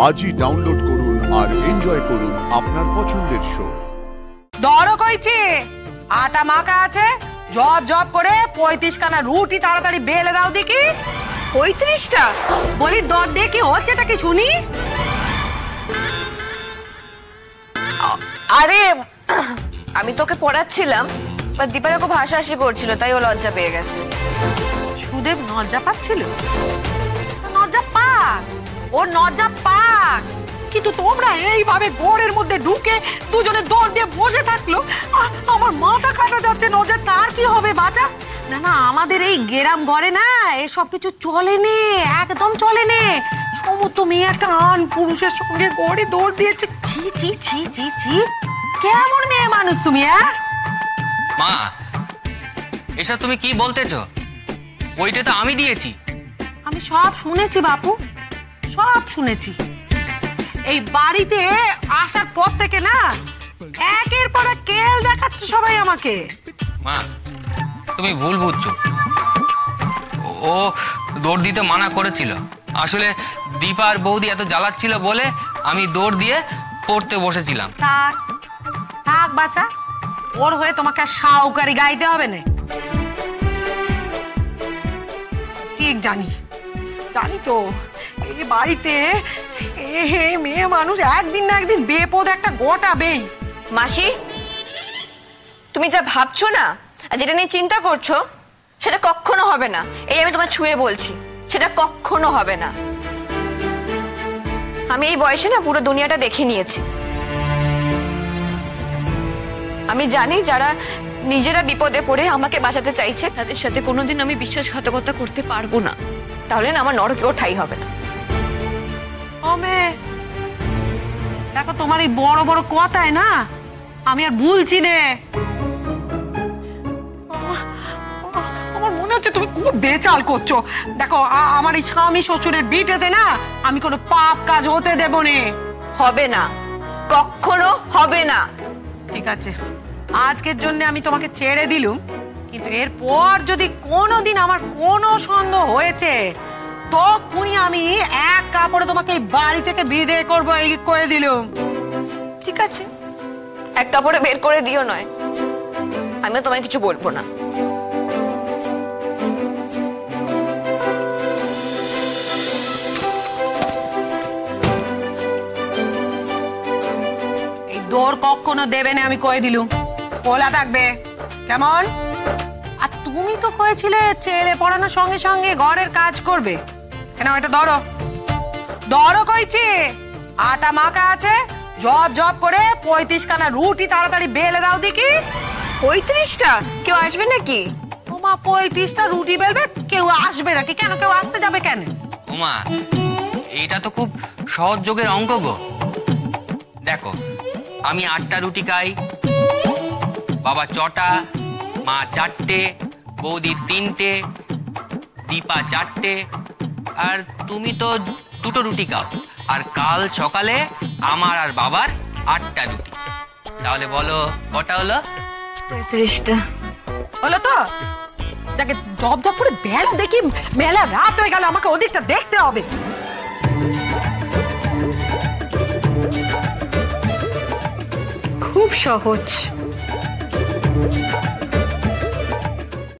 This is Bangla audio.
আজই ডাউনলোড করুন আর এনজয় করুন আপনার পছন্দের শো। দরও কইছি আটা মাখা আছে, জব জব করে 35 খানা রুটি তাড়াতাড়ি বেলে দাও দেখি। 35টা বলি, দর দিয়ে কি হচ্ছেটা কি শুনি? আরে আমি তোকে পড়াচ্ছিলাম, বাট দীপারা খুব হাসাহাসি করছিল, তাই ও লজ্জা পেয়ে গেছে। সুদেব লজ্জা পাচ্ছিল? লজ্জা পাক, ও লজ্জা পাক, কিন্তু তোমরা এইভাবে ঘরের মধ্যে ঢুকে দুজনে দৌড় দিয়ে বসে থাকলো। আমার মাথা কাটা যাচ্ছে। নজর তার কি হবে বাঁচা? না না, আমাদের এই গ্রাম ঘরে না এসব কিছু চলে নে, একদম চলে নে। সমস্ত মেয়ে একটা আন পুরুষের সঙ্গে ঘরে দৌড় দিয়েছে। ছি ছি ছি ছি ছি, কেমন মেয়ে মানুষ তুমি? মা, এসব তুমি কি বলতেছো? ওইটা তো আমি দিয়েছি। আমি সব শুনেছি বাপু, সব শুনেছি। এই বাড়িতে আসার পর থেকে না একের পর এক কেল দেখাচ্ছে সবাই আমাকে। মা, তুমি ভুল বুঝছো। ও দৌড় দিতে মানা করেছিল। আসলে দীপা আর বৌদি এত জ্বালাচ্ছিল বলে আমি দৌড় দিয়ে পড়তে বসেছিলাম। থাক থাক বাচ্চা, ওর হয়ে তোমাকে সাউকারি গাইতে হবে না। ঠিক জানি, জানি তো এই বাড়িতে মেয়ে মানুষ একদিন না একদিন বেপদ একটা গোটাবেই। মাসি, তুমি যা ভাবছো না আর যেটা নিয়ে চিন্তা করছো সেটা কখনো হবে না। এই আমি তোমায় ছুঁয়ে বলছি, সেটা কখনো হবে না। আমি এই বয়সে না পুরো দুনিয়াটা দেখে নিয়েছি। আমি জানি যারা নিজেরা বিপদে পড়ে আমাকে বাঁচাতে চাইছে তাদের সাথে কোনোদিন আমি বিশ্বাসঘাতকতা করতে পারবো না, তাহলে না আমার নরকেও ঠাঁই হবে না। দেখো, তোমার এই বড় বড় কথায় না আমি আর ভুলছি নে। আমার মনে হচ্ছে তুমি খুব বেচাল করছো। দেখো, আমার এই স্বামী শ্বশুরের বিটেতে না আমি কোনো পাপ কাজ হতে দেব না। হবে না, কখনো হবে না। ঠিক আছে, আজকের জন্য আমি তোমাকে ছেড়ে দিলুম, কিন্তু এরপর যদি কোনোদিন আমার কোনো সন্দেহ হয়েছে তখনই আমি এক কাপড়ে তোমাকে এই বাড়ি থেকে বিদায় করবো, এই করে দিলুম। ঠিক আছে, এক কাপড়ে বের করে দিও নয়, আমিও তোমায় কিছু বলবো না। এই দৌড় কখনো দেবে না, আমি কয়ে দিলুম। খোলা থাকবে, কেমন? আর তুমি তো কয়েছিলে ছেলে পড়ানোর সঙ্গে সঙ্গে ঘরের কাজ করবে। কেন, এটা ধরো, ধরো কইছি আটা মাখা আছে, জব জব করে 35 খানা রুটি তাড়াতাড়ি বেলে দাও দেখি। 35টা? কেউ আসবে নাকি? ওমা, 35টা রুটি বেলবে, কেউ আসবে নাকি? কেন, কেউ আসতে যাবে কেন? ওমা, এটা তো খুব সহজ যোগের অঙ্ক গো। দেখো, আমি 8টা রুটি খাই, বাবা 6টা, মা 4টে, বৌদি 3টে, দীপা 4টে, আর তুমি তো 2টো রুটি খাও। আর কাল সকালে আমার আর বাবার 8টা রুটি। তাহলে বলো কটা হলো? 35টা হলো তো? যাকে জব জব করে বেলা দেখি, মেলা রাত হয়ে গেল, আমাকে ওদিকটা দেখতে হবে। খুব সহজ।